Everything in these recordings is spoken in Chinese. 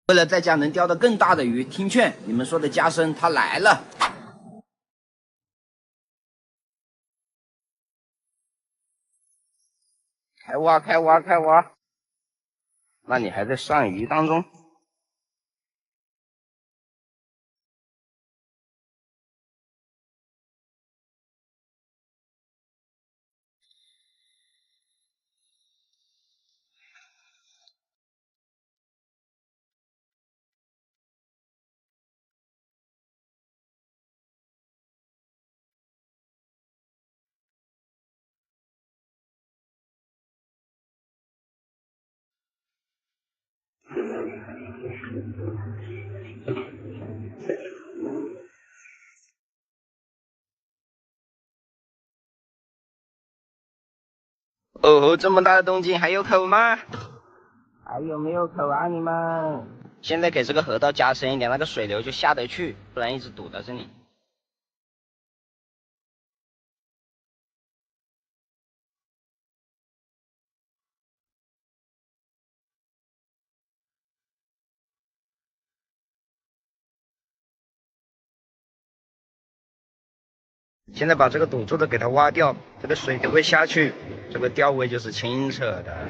为了在家能钓到更大的鱼，听劝，你们说的加深他来了。开挖，开挖，开挖！那你还在上鱼当中？哦，这么大的动静还有口吗？还有没有口啊你们？现在给这个河道加深一点，那个水流就下得去，不然一直堵在这里。现在把这个堵住的给它挖掉，这个水就会下去，这个钓位就是清澈的。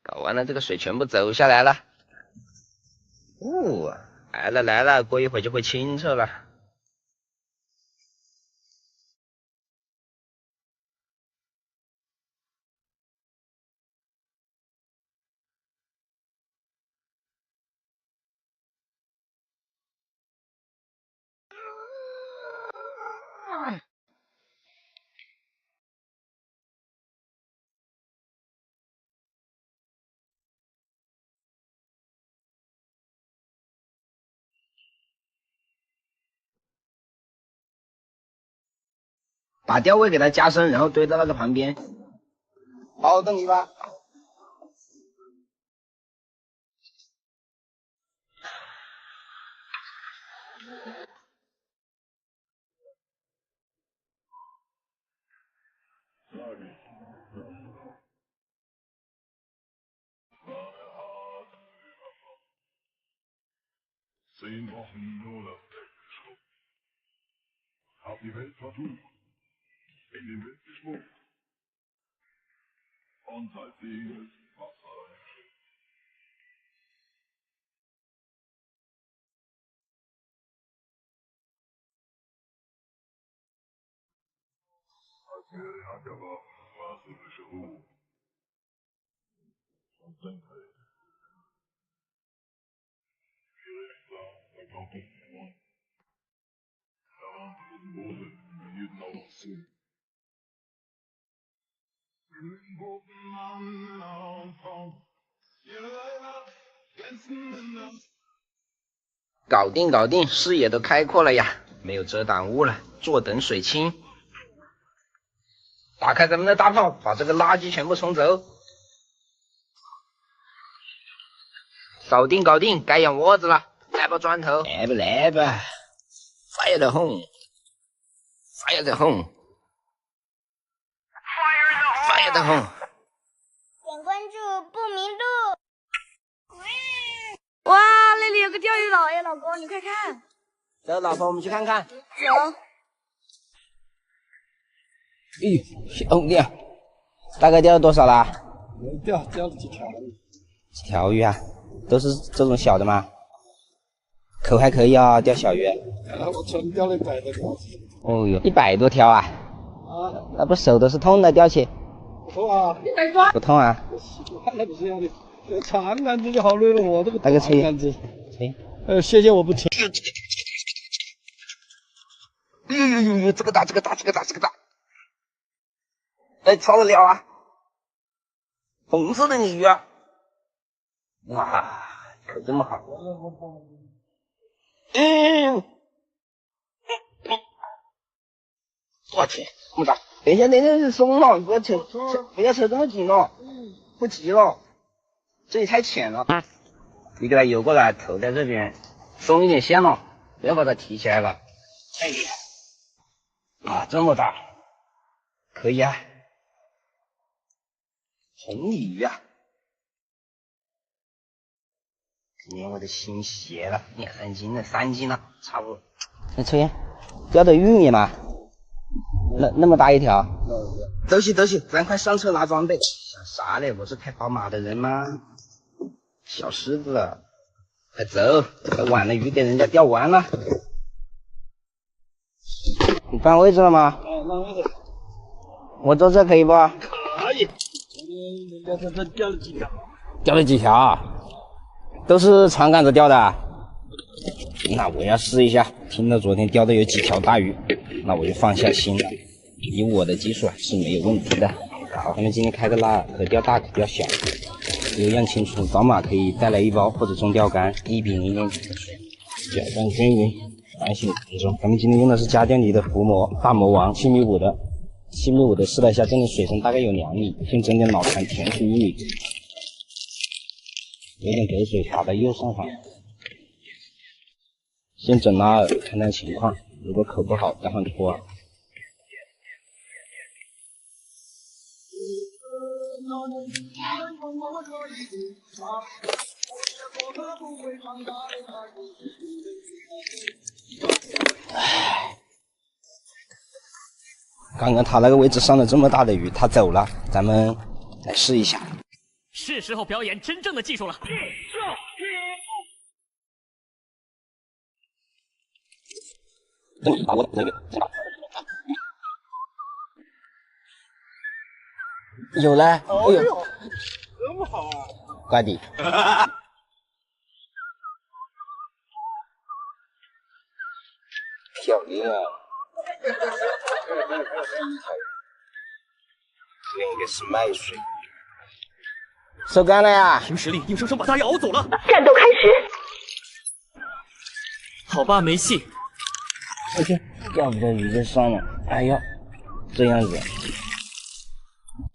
搞完了，这个水全部走下来了。来了来了，过一会儿就会清澈了。把钓位给它加深，然后堆到那个旁边。好，动鱼吧。搞定搞定，视野都开阔了呀，没有遮挡物了，坐等水清。打开咱们的大炮，把这个垃圾全部冲走。搞定搞定，该养窝子了，来吧砖头，来吧来吧 ，Fire the home，Fire the home，Fire the home。点关注不迷路。哇，那里有个钓鱼岛呀，老公，你快看。走，老婆，我们去看看。走。咦，兄弟，大概钓了多少啦？没钓了几条。几条鱼啊？都是这种小的吗？口还可以啊，钓小鱼。我全钓了100多条。哦哟，100多条啊！啊，那不手都是痛的，钓起。不痛啊？不痛啊？那不是要的，长杆子就好累了，我这个那个吹杆子。吹。谢谢我不听。呦，这个大，这个大，这个大，这个大！哎，超得了啊！红色的鲤鱼啊！哇，可这么好！我去，这么大！等一下，是松了，不要扯这么紧了，不急了，这里太浅了。你给它游过来，头在这边，松一点线了，不要把它提起来了。哎呀，啊，这么大，可以啊，红鲤鱼啊！今年我的新鞋了，2斤了，3斤了，差不多。那抽烟，钓的玉米嘛，那么大一条，都行，咱快上车拿装备。想啥嘞？我是开宝马的人吗？小狮子，快走，快晚了，鱼给人家钓完了。你搬位置了吗？搬位置。我坐这可以不？可以。人家这钓了几条？钓了几条啊？都是长杆子钓的啊？那我要试一下。听到昨天钓的有几条大鱼，那我就放下心了。以我的技术是没有问题的。好，咱们今天开的辣，可钓大可钓小。有样清楚，宝马可以带来1包或者中钓竿，1比0点几的水，搅拌均匀，反省当中。咱们今天用的是加电离的浮膜，大魔王7.5米的，7.5米的试了一下，这里水深大概有2米，先整点老坛填出1米，有点给水打在右上方，先整拉饵看看情况，如果口不好待会拖饵。刚刚他那个位置上了这么大的鱼，他走了，咱们来试一下。是时候表演真正的技术了。把我那个有了，哎呦，这么好啊！怪底。漂亮。那个是麦水。收竿了呀！凭实力硬生生把大鱼熬走了。战斗开始。好吧，没戏。我去，钓不到鱼就算了。哎呀，这样子。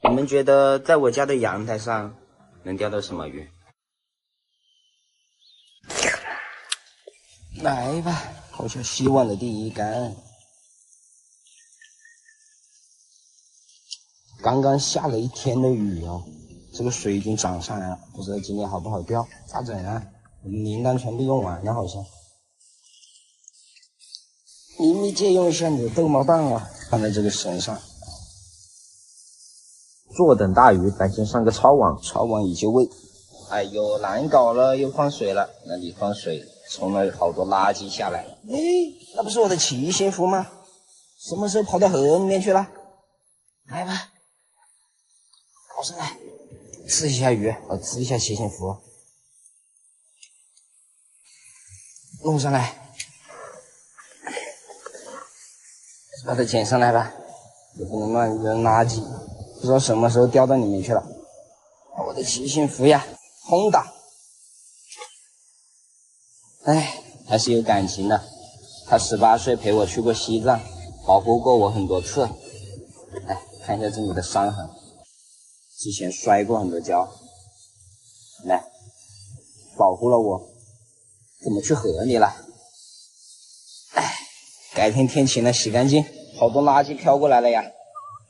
你们觉得在我家的阳台上能钓到什么鱼？来吧，投下希望的第一竿。刚刚下了1天的雨哦，这个水已经涨上来了，不知道今天好不好钓？咋整啊？我们灵丹全部用完了，好像。你借用一下你的逗猫棒啊，放在这个绳上。坐等大鱼，咱先上个抄网，抄网已就位。哎呦，难搞了，又放水了。那里放水，冲了好多垃圾下来。哎，那不是我的骑行服吗？什么时候跑到河里面去了？来吧，搞上来，吃一下鱼，我吃一下骑行服，弄上来，把它捡上来吧，也不能乱扔垃圾。不知道什么时候掉到里面去了。我的骑行服呀，轰打！哎，还是有感情的。他18岁陪我去过西藏，保护过我很多次。哎，看一下这里的伤痕，之前摔过很多跤。来，保护了我，怎么去河里了？哎，改天天晴了洗干净，好多垃圾飘过来了呀。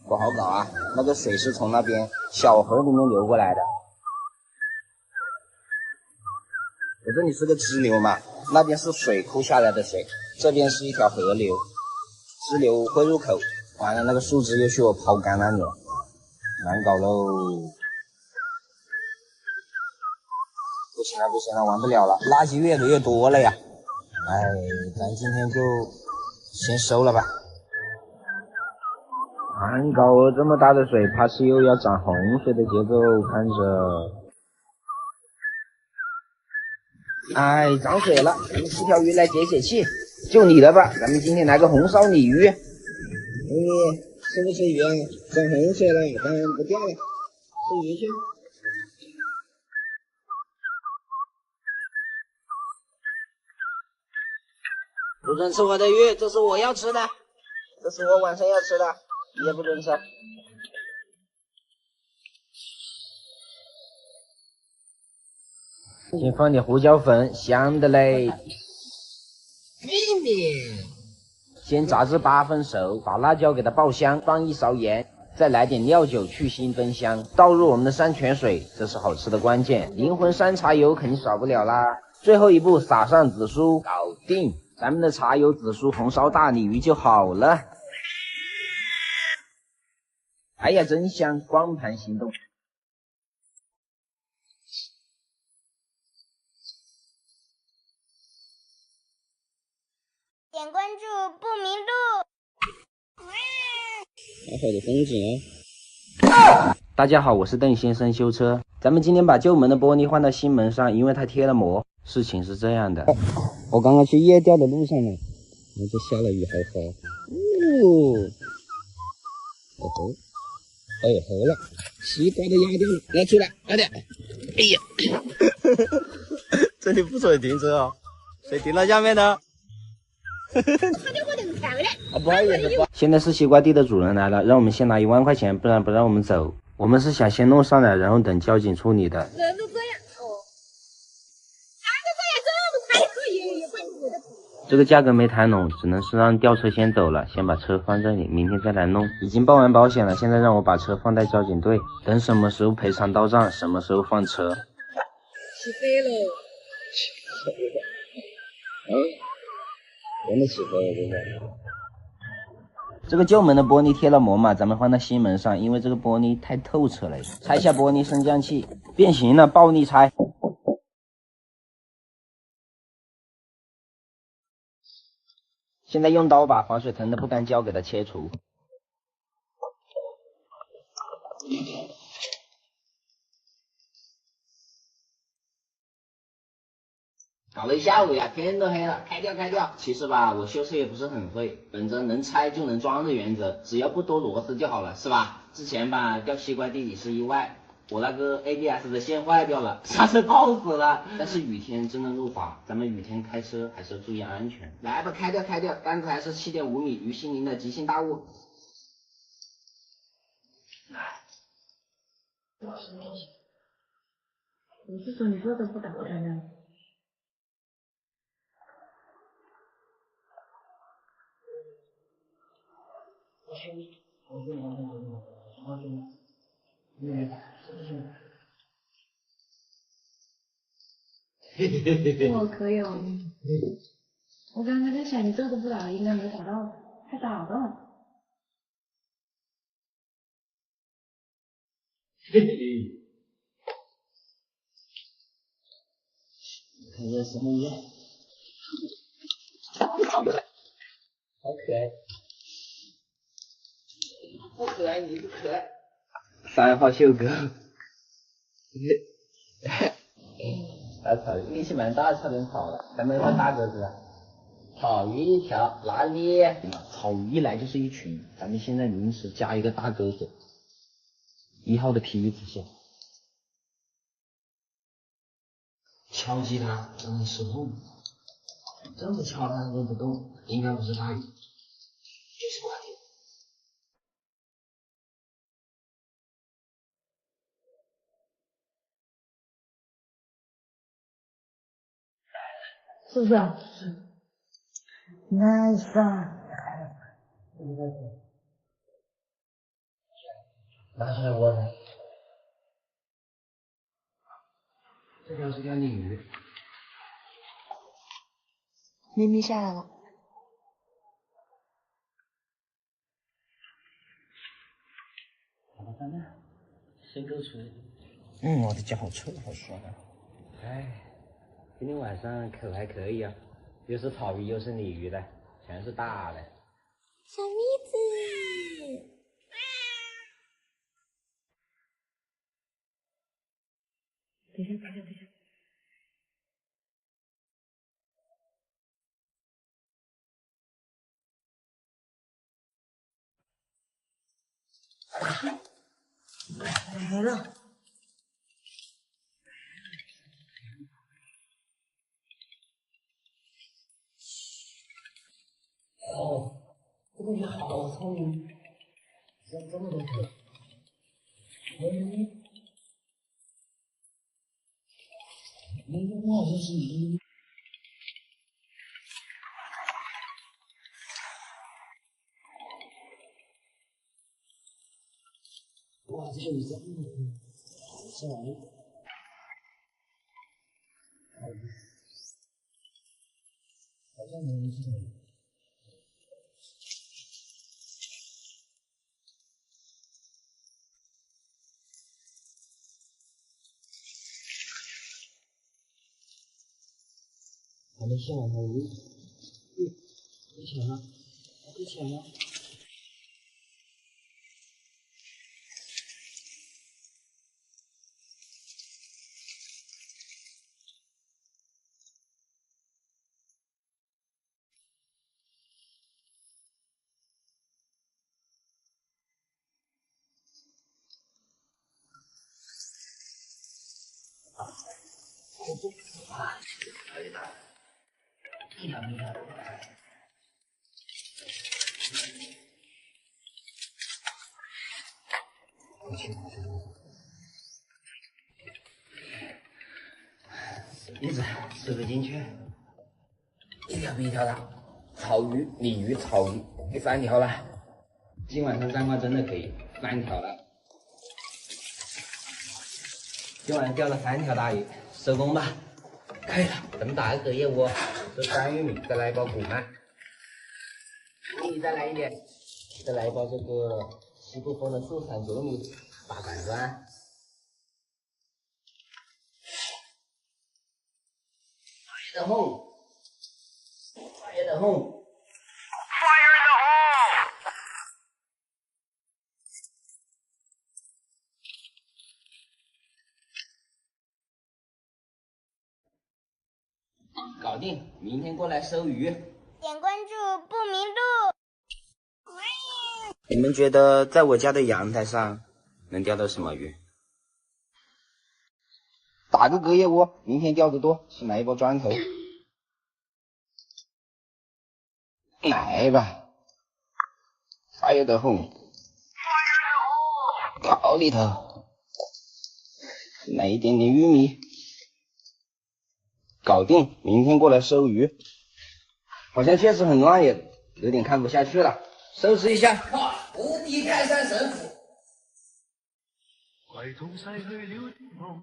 不好搞啊，那个水是从那边小河里面流过来的。我这里是个支流嘛，那边是水库下来的水，这边是一条河流，支流汇入口。完了，那个树枝又去我抛竿那里了，难搞喽！不行了，不行了，玩不了了，垃圾越来越多了呀！哎，咱今天就先收了吧。难搞哦，这么大的水，怕是又要涨洪水的节奏，看着。哎，涨水了，咱们4条鱼来解解气，就你了吧？咱们今天来个红烧鲤鱼。你吃不吃鱼啊？长红色了，当然不掉了，吃鱼去。不准吃我的鱼，这是我要吃的，这是我晚上要吃的，也不准吃。先放点胡椒粉，香的嘞。先炸至8分熟，把辣椒给它爆香，放1勺盐，再来点料酒去腥增香，倒入我们的山泉水，这是好吃的关键。灵魂山茶油肯定少不了啦。最后一步撒上紫苏，搞定，咱们的茶油紫苏红烧大鲤鱼就好了。哎呀，真香！光盘行动。点关注不迷路。好好的风景哦。大家好，我是邓先生修车。咱们今天把旧门的玻璃换到新门上，因为它贴了膜。事情是这样的，我刚刚去夜钓的路上呢，这下了雨，好好。好了，西瓜都压掉了，来出来，快点！哎呀，这里不准停车哦，谁停到下面呢？不好意思，现在是西瓜地的主人来了，让我们先拿1万块钱，不然不让我们走。我们是想先弄上来，然后等交警处理的。人都这样哦，他就这样这么快可以，也怪不得。这个价格没谈拢，只能是让吊车先走了，先把车放这里，明天再来弄。已经报完保险了，现在让我把车放在交警队，等什么时候赔偿到账，什么时候放车。起飞了，真的起飞了，这个。这个旧门的玻璃贴了膜嘛，咱们换到新门上，因为这个玻璃太透彻了。拆下玻璃升降器，变形了，暴力拆。现在用刀把防水藤的不干胶给它切除。搞了一下午呀，天都黑了，开掉。其实吧，我修车也不是很会，本着能拆就能装的原则，只要不多螺丝就好了，是吧？之前吧，掉西瓜地里是意外，我那个 ABS 的线坏掉了，刹车泡死了。但是雨天真的入法，咱们雨天开车还是要注意安全。来吧，开掉，杆子还是7.5米，于心凌的极星大物。我是说你做的不打开呢。我可以哦。我刚刚在想，你这都不打，应该没打到，还打到了。看这什么样？好可爱。不可爱，你不可爱。3号秀哥。大草鱼力气蛮大，差点跑了。咱们换大个子。草鱼一条，哪里？草鱼一来就是一群，咱们现在临时加一个大鸽子。1号的皮鱼子线。敲击它，让它失控。这么敲它都不动，应该不是大鱼，就是瓜地。是不是啊？Nice 啊！拿出来握它。这条是条鲤鱼。咪咪下来了。好了，看看，先够吹。我的脚好臭，好酸啊！哎，今天晚上口还可以啊，又是草鱼又是鲤鱼的，全是大的。小咪子。等一下。来了。哦，这个鱼好聪明，扔这么多颗。好像是鱼。哇，这个鱼真的吃完了。好像没人吃的。还没吃完呢，给钱了，给钱了。可以的，一条没条。一直吃不进去，一条没条的。草鱼、鲤鱼、草鱼，第3条了。今晚上三观真的可以，3条了。今晚钓了3条大鱼，收工吧。可以了，这么大个隔夜窝，这干玉米，再来一包谷麦，你再来一点，再来一包这个西部风的素产糯米大板砖。Fire the hole! Fire the hole! Fire in the hole! 搞定，明天过来收鱼。点关注不迷路。你们觉得在我家的阳台上能钓到什么鱼？打个隔夜窝，明天钓得多，先来一包砖头。来吧，Fire the hole！ 搞里头，来一点点玉米。搞定，明天过来收鱼。好像确实很乱耶，有点看不下去了，收拾一下。无敌泰山神斧。唯痛逝去了的梦，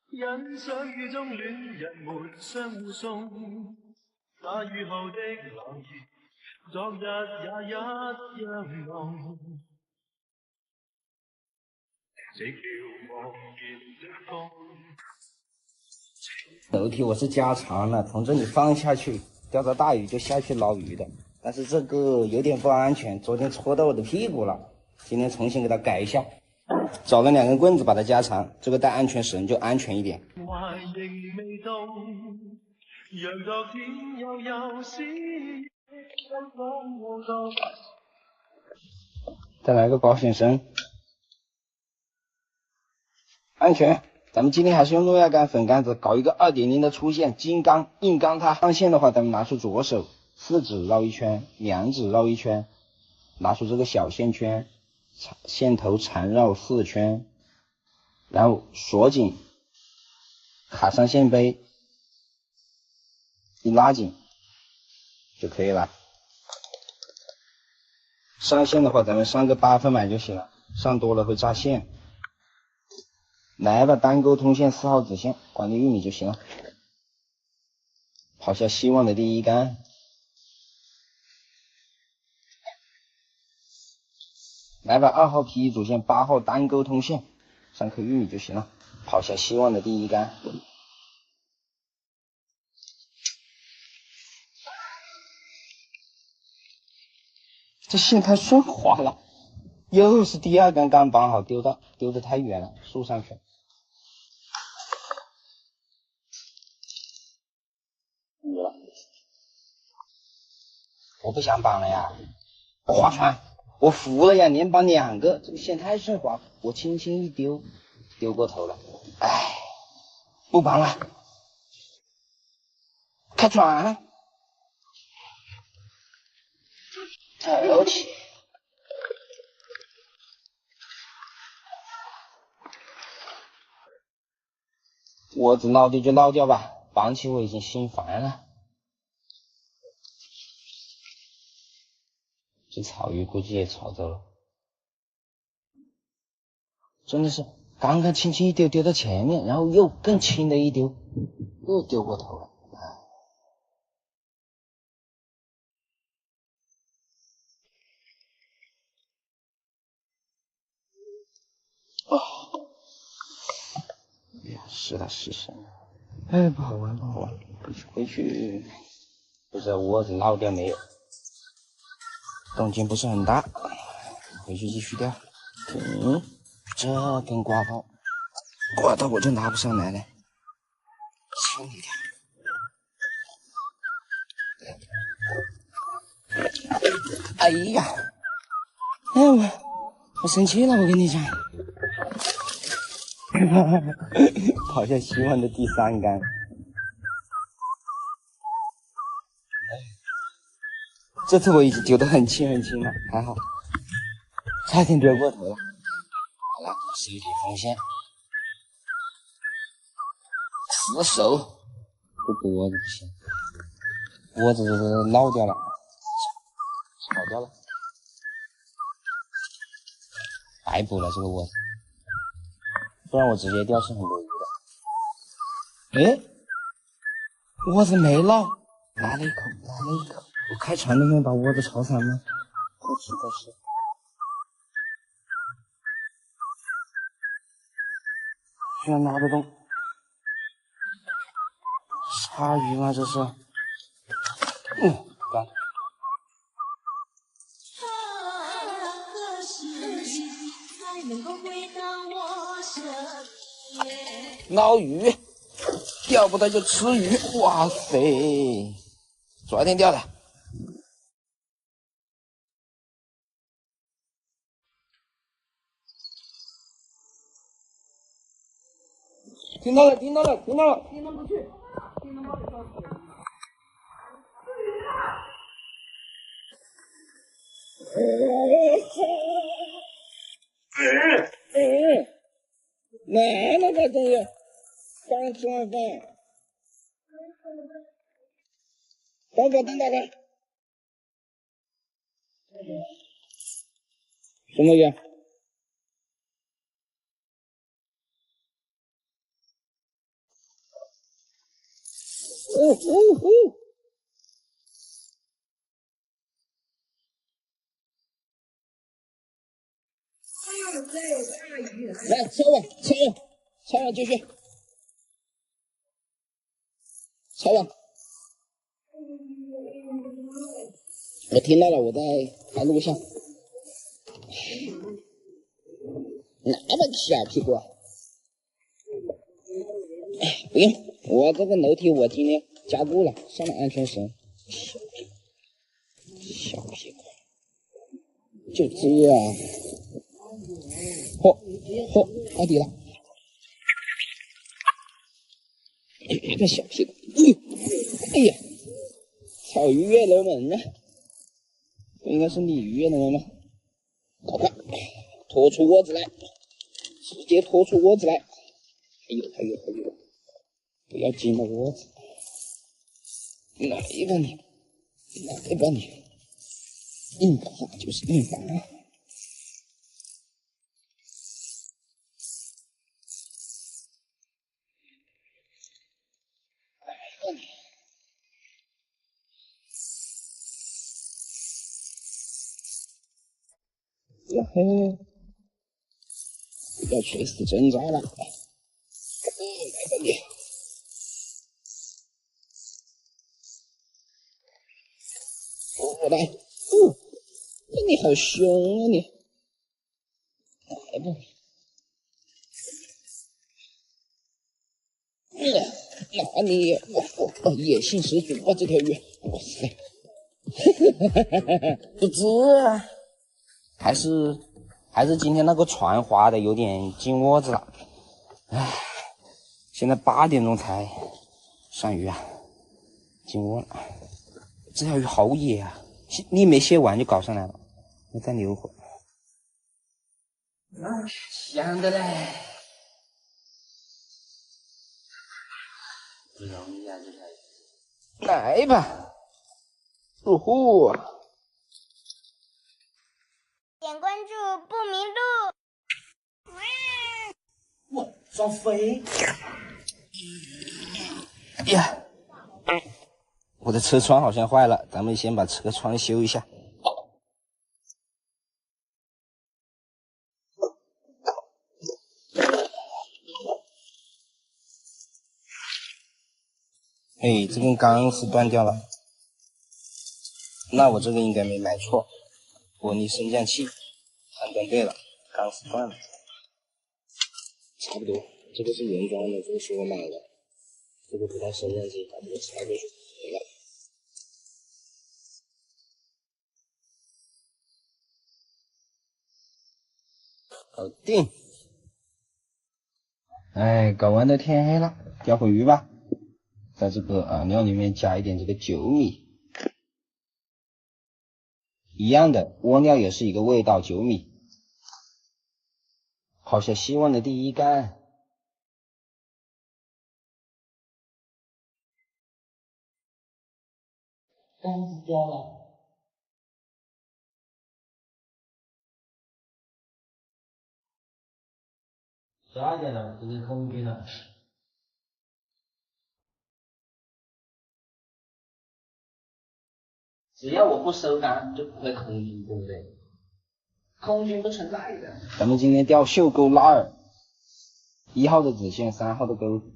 欣赏雨中戀人們相互送。那雨後的冷熱，昨日也一樣濃。寂寥茫然的風。楼梯我是加长了，从这里放下去，钓到大鱼就下去捞鱼的。但是这个有点不安全，昨天戳到我的屁股了，今天重新给它改一下，找了2根棍子把它加长，这个带安全绳就安全一点。再来个保险绳，安全。咱们今天还是用诺亚杆粉杆子搞一个2.0的粗线，金刚硬刚它。上线的话，咱们拿出左手，4指绕一圈，2指绕一圈，拿出这个小线圈，线头缠绕4圈，然后锁紧，卡上线杯，一拉紧就可以了。上线的话，咱们上个8分满就行了，上多了会扎线。来吧，单钩通线4号子线，管理玉米就行了。跑下希望的第一杆。来吧，2号皮主线8号单钩通线，上颗玉米就行了。跑下希望的第一杆。这线太顺滑了，又是第2杆刚绑好，丢得太远了，竖上去。我不想绑了呀，划船，我扶了呀，连绑2个，这个线太顺滑，我轻轻一丢，丢过头了。哎，不绑了，开船，走起。窝子捞掉就捞掉吧，绑起我已经心烦了。这草鱼估计也吵走了，真的是刚刚轻轻一丢，丢到前面，然后又更轻的一丢，又丢过头了。是的，是是。哎，不好玩，不好玩，回去不知道窝子捞掉没有，动静不是很大，回去继续钓。这根刮包，刮到我就拿不上来了，轻一点。哎呀，哎我生气了，我跟你讲。跑下希望的第3杆，这次我已经丢得很轻很轻了，还好，差点丢过头了。好了，收起风线，死手，这窝子不行，窝子捞掉了，跑掉了，白补了这个窝子。不然我直接钓是很多鱼的。哎，窝子没捞，来了一口。我开船能不能把窝子朝上呢？不是，居然拿得动，鲨鱼吗？这是？干。捞鱼，钓不到就吃鱼。哇塞，昨天钓的。听到了，听到不去，听到包里烧死。来了吧，这个刚吃完饭，等打开，什么鱼？来，敲网，继续，敲网。我听到了，我在拍录像。那么小屁股啊！哎，不用，我这个楼梯我今天加固了，上了安全绳。小屁股，就这啊！到底了。这小屁股，哎呀，草鱼跃龙门啊！这应该是鲤鱼跃龙门吗？快，拖出窝子来，直接拖出窝子来！还有，不要紧了窝子，来吧你，硬打就是硬打。嘿，要垂死挣扎了！来吧你！我来！你好凶啊你！来吧！那你野性十足啊，这条鱼！哇塞！不知啊！还是今天那个船划的有点进窝子了。唉，现在8点钟才上鱼啊，进窝了。这条鱼好野啊，你没卸完就搞上来了，我再留会。香的嘞，不容易啊，这条鱼。来吧，入户。点关注不迷路。哇，双飞！哎呀，我的车窗好像坏了，咱们先把车窗修一下。哎，这根钢丝断掉了，那我这个应该没买错，玻璃升降器判断对了，钢丝断了，差不多。这个是原装的，这个是我买的，这个不带升降机，把这个拆过去没了。搞定。哎，搞完的天黑了，钓会鱼吧。在这个饵料里面加一点这个酒米，一样的，窝料也是一个味道，酒米。抛下希望的第一竿，竿子掉了，12点了，这是空军了。只要我不收竿，就不会空军，对不对？空军不存在的。咱们今天钓袖钩拉饵，1号的子线，3号的钩子。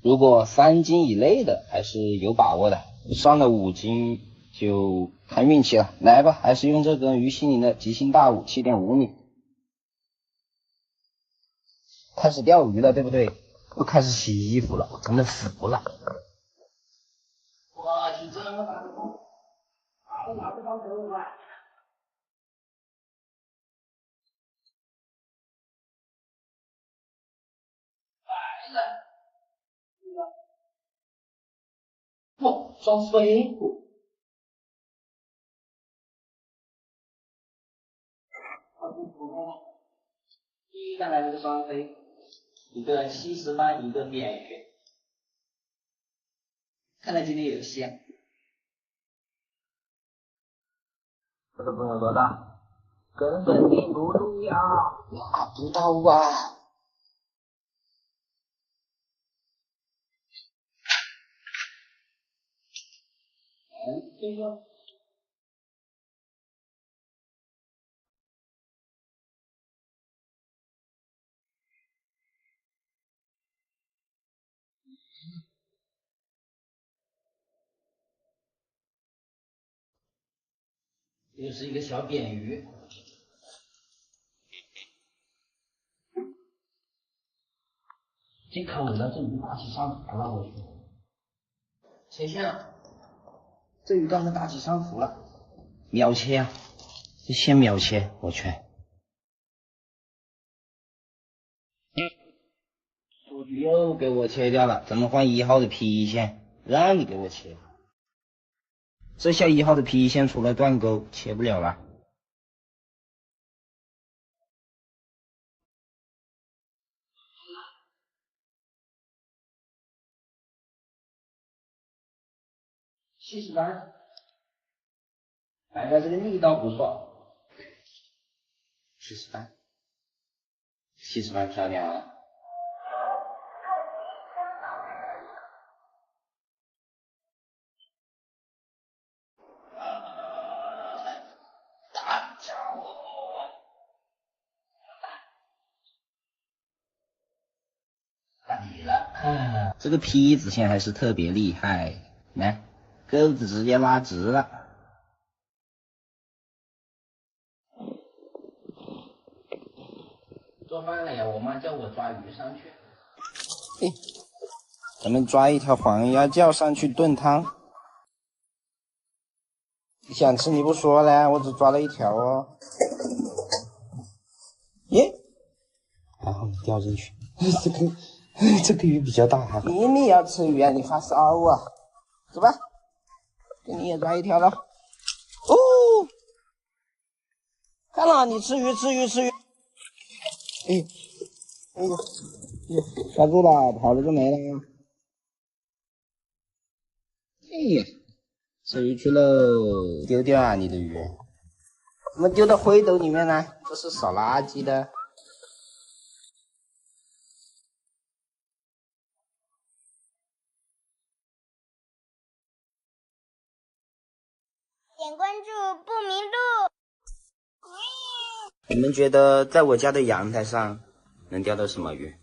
如果3斤以内的还是有把握的，上了5斤就看运气了。来吧，还是用这根鱼腥鳞的吉星大5 7.5米。开始钓鱼了，对不对？又开始洗衣服了，我真的服了。我去，这么大的风，我拿不到钩啊！来了，哇，双飞！第一个来了个双飞，一个西施斑，一个扁鱼。看来今天有戏啊！我的朋友多大？根本顶不住呀！拿不到啊！这个又是一个小扁鱼。这口了，这鱼大起上浮了，我去！切线了，这鱼竿子大起上浮了，秒切啊！这线秒切，我去！数据又给我切掉了，咱们换1号的 P1线，让你给我切。这下1号的 P1线出来断钩，切不了了。70竿，哎呀，这个力道不错。70竿，70竿漂亮啊！大家伙，打你了！这个 P1子线还是特别厉害，来，钩子直接拉直了。做饭了呀，我妈叫我抓鱼上去。咱们抓一条黄鸭叫上去炖汤。你想吃你不说呢？我只抓了一条哦。耶，还好没掉进去。这个鱼比较大。你要吃鱼啊？你发烧啊？走吧，给你也抓一条了。哦，看了，你吃鱼。哎，抓住了，跑了就没了。哎呀，吃鱼去喽！丢掉啊，你的鱼！怎么丢到灰斗里面呢？这是扫垃圾的。点关注不迷路。你们觉得在我家的阳台上能钓到什么鱼？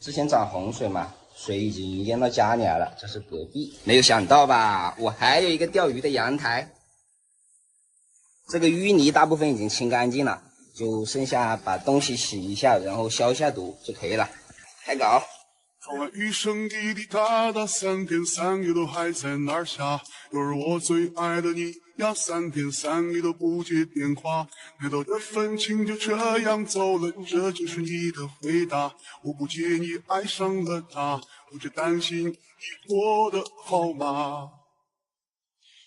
之前涨洪水嘛，水已经淹到家里来了，这是隔壁。没有想到吧？我还有一个钓鱼的阳台。这个淤泥大部分已经清干净了，就剩下把东西洗一下，然后消一下毒就可以了。开搞。窗外雨声滴滴答答，3天3夜都还在那儿下。又是我最爱的你呀，3天3夜都不接电话。难道这份情就这样走了？这就是你的回答？我不介意爱上了他，我只担心你过得好吗？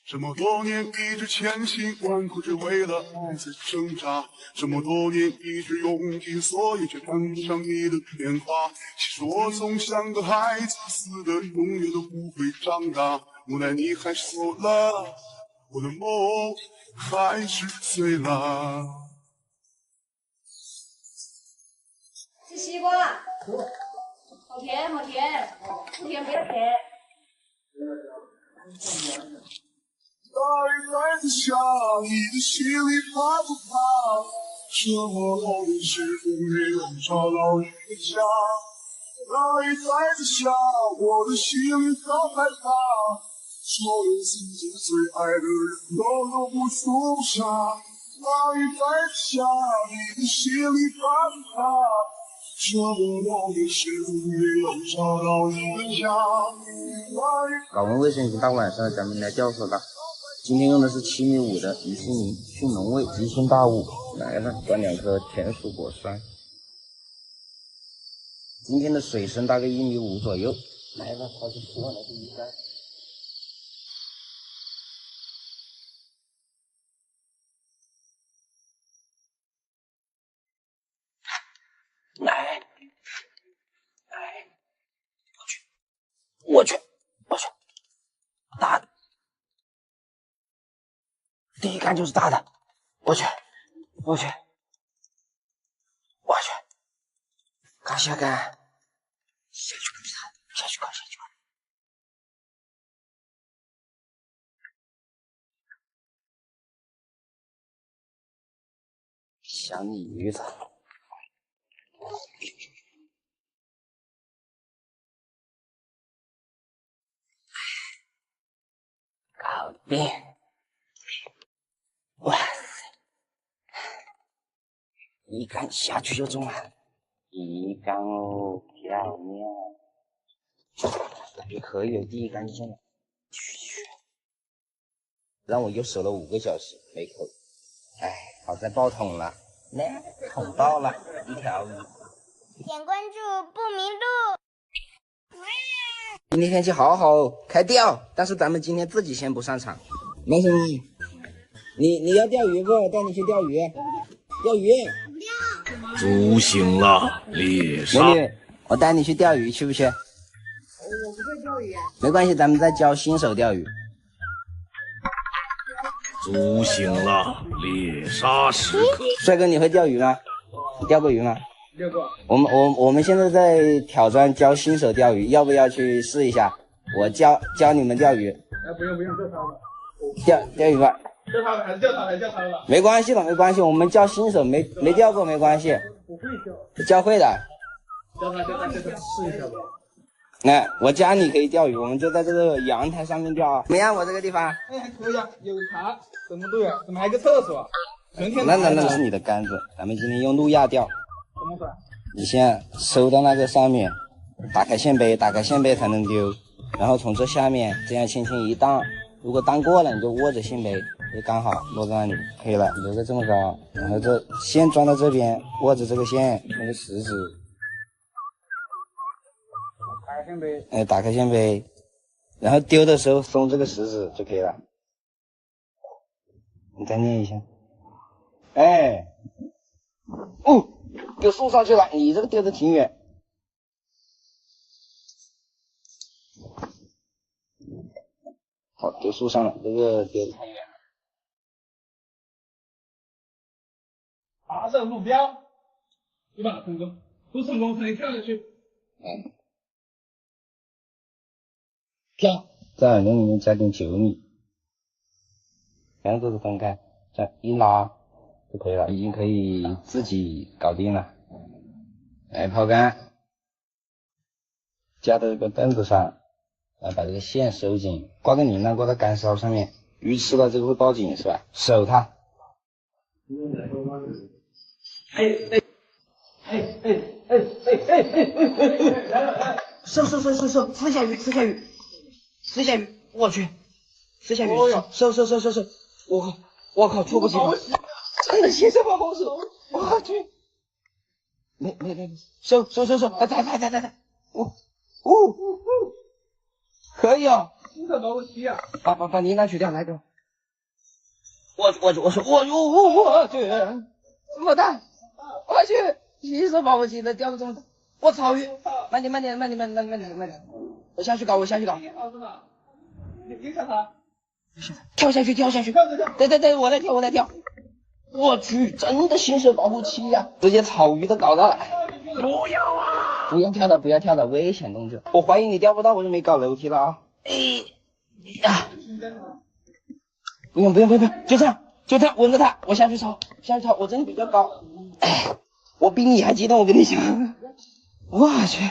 这么多年一直千辛万苦，只为了爱在挣扎。这么多年一直用尽所有，却谈不上你的变化。其实我总像个孩子似的，永远都不会长大。无奈你还是走了，我的梦还是碎了。吃西瓜，好甜好甜，不甜不要甜。大雨再次下，你的心里怕不怕？这么多年始终没有找到一个家。大雨再次下，我的心里好害怕。所有自己最爱的人都留不住傻。大雨再次下，你的心里怕不怕？这么多年始终没有找到一个家。搞完卫生，已经大晚上了，咱们来钓手吧。今天用的是7.5米的鱼腥泥，迅农味，吉星大物。来了，端2颗甜薯果酸。今天的水深大概1.5米左右。来了，跑去吃我那个鱼竿。来，我去，大的。第一竿就是大的，我去，看下竿，下去搞。小鲤鱼子，搞定！哇塞，一竿下去就中了，一竿哦，漂亮！感觉可以有第一竿就中了，去！让我又守了5个小时没口，哎，好在爆桶了，那桶爆了1条鱼。点关注不迷路。今天天气好好，开钓，但是咱们今天自己先不上场。男生，你要钓鱼不？带你去钓鱼。钓鱼。猪醒了，猎杀。美女，我带你去钓鱼，去不去？我不会钓鱼。没关系，咱们在教新手钓鱼。猪醒了，猎杀时刻。帅哥，你会钓鱼吗？你钓过鱼吗？钓过。我们现在在挑战教新手钓鱼，要不要去试一下？我教你们钓鱼。不用，这他的。钓鱼吧。钓他的还是钓他的吧。没关系，我们教新手没钓过没关系。我会钓。教会的。教他试一下吧。来，我家里可以钓鱼，我们就在这个阳台上面钓啊。怎么样？我这个地方？哎，还可以啊，有茶，什么都有，怎么还有个厕所？那是你的杆子，咱们今天用路亚钓。怎么算？你先收到那个上面，打开线背才能丢，然后从这下面这样轻轻一荡，如果荡过了，你就握着线背，就刚好落在那里，可以了，留个这么高，然后这线装到这边，握着这个线，那个食指，打开线背，哎，打开线背，然后丢的时候松这个食指就可以了。你再捏一下，哎，哦，丢树上去了，你这个丢的挺远。好，丢树上了，这个丢的太远了。发射目标，对吧？成功，不成功可以跳下去。跳，在耳朵里面加点酒米，两个都是分开，这样一拉就可以了，已经可以自己搞定了。来抛竿，架到这个凳子上。来把这个线收紧，挂个铃铛挂到杆梢上面，鱼吃了这个会报警是吧？守它。收，吃下鱼，我去，吃下鱼，收，我靠，猝不及防，真的新手保护手，我去，没，收，来，可以哦，新手保护期啊！把铃铛取掉，来给我。我去，这么大，我去，新手保护期的掉的这么大，我操鱼，慢点，我下去搞。你看他，跳下去，对，我来跳，我去，真的新手保护期呀，直接草鱼都搞到了。不要跳了，危险动作。我怀疑你钓不到，我就没搞楼梯了啊。不用，就这样，稳着它，我下去抄，我真的比较高。我比你还激动，我跟你讲。我去，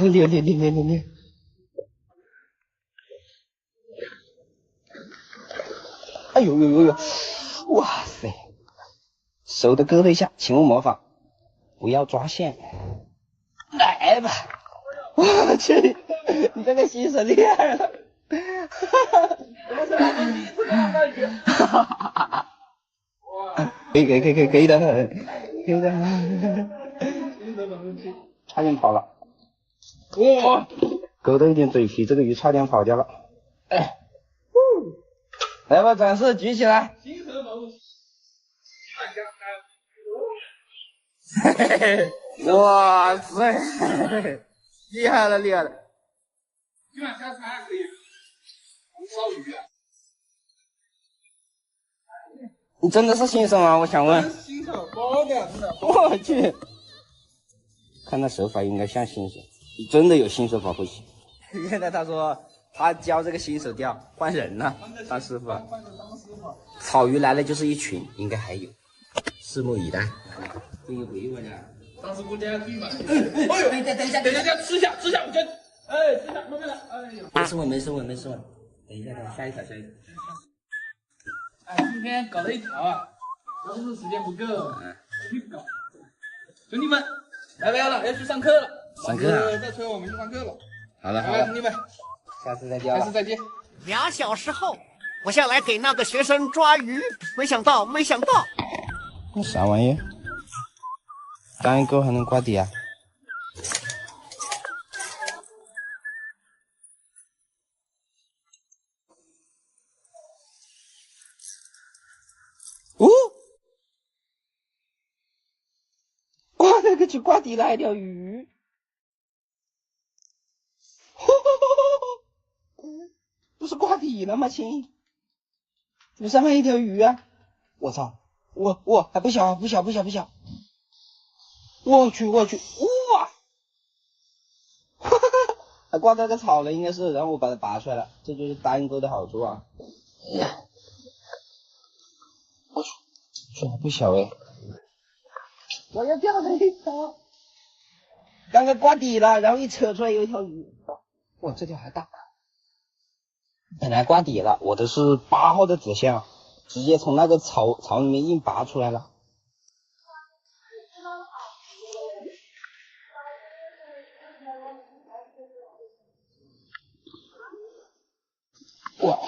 溜。哎呦，哇塞，手的勾了一下，请勿模仿，不要抓线，来吧，我去，你这个新手厉害了，可以的，差点跑了，哇，勾到一点嘴皮，这个鱼差点跑掉了，来吧，展示举起来。新手保护期，哇塞，厉害了！今晚下次还可以烧鱼啊！你真的是新手吗？我想问。新手包的，真的。我去，看他手法应该像新手，真的有新手保护期。现在他说他教这个新手钓，换人了，当师傅。草鱼来了就是一群，应该还有，拭目以待。会有回我的。当时估计要对吧？哎呦，等一下，吃下，我就，哎，吃下，慢慢来，哎呦。没事问。等一下，下一条。哎，今天搞了一条啊，都是时间不够，去搞。兄弟们，来不要了，要去上课了。上课啊？再催我们去上课了。好了，兄弟们，下次再钓。下次再见。 2小时后，我下来给那个学生抓鱼，没想到，那啥玩意？刚一钩还能挂底啊？哦，挂那个去挂底了，还条鱼。不是挂底了吗，亲？怎么上面一条鱼啊？我操！我还不小！我去！哇！还挂在个草了，应该是，然后我把它拔出来了，这就是单钩的好处啊！哎呀，我去，这还不小哎！我要钓了一条，刚刚挂底了，然后一扯出来有一条鱼，哇，这条还大。本来挂底了，我的是8号的指向，直接从那个草里面硬拔出来了。哇！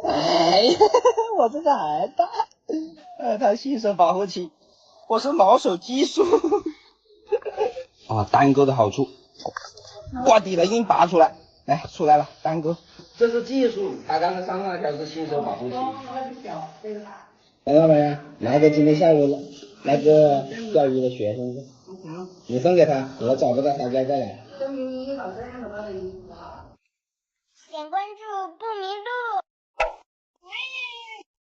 哎，我这个还大，它新手保护期，我是毛手技术。啊，单钩的好处，挂底了硬拔出来，哎，出来了，单钩，这是技术。他刚才上那条是新手保护期。看到没有？拿个今天下午那个钓鱼的学生去，你送给他，我找不到他再来。点关注不迷路。